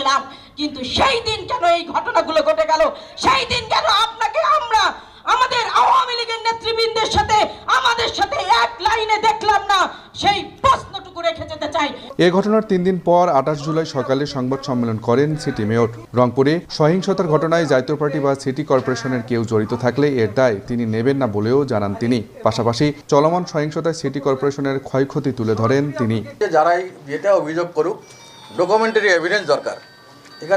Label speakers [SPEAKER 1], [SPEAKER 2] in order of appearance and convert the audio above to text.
[SPEAKER 1] ছিলাম, কিন্তু সেই দিন কেন এই ঘটনাগুলো ঘটে গেল? সেই দিন কেন আপনাকে আমরা আমাদের আওয়ামী লীগের নেতৃবৃন্দের সাথে আমাদের সাথে এক লাইনে দেখলাম না? সেই প্রশ্নটুকু রেখে যেতে চাই।
[SPEAKER 2] এ ঘটনার 3 দিন পর 28 জুলাই সকালে সংবাদ সম্মেলন করেন সিটি মেয়র। রংপুরে সহিংসতার ঘটনায় জাতীয় পার্টি বা সিটি কর্পোরেশনের কেউ জড়িত থাকলে এর দায় তিনি নেবেন না বলেও জানান তিনি। পাশাপাশি চলমান সহিংসতায় সিটি কর্পোরেশনের ক্ষয়ক্ষতি তুলে ধরেন তিনি।
[SPEAKER 3] যারাই যেটা অভিযোগ করুক, ডকুমেন্টারি এভিডেন্স দরকার।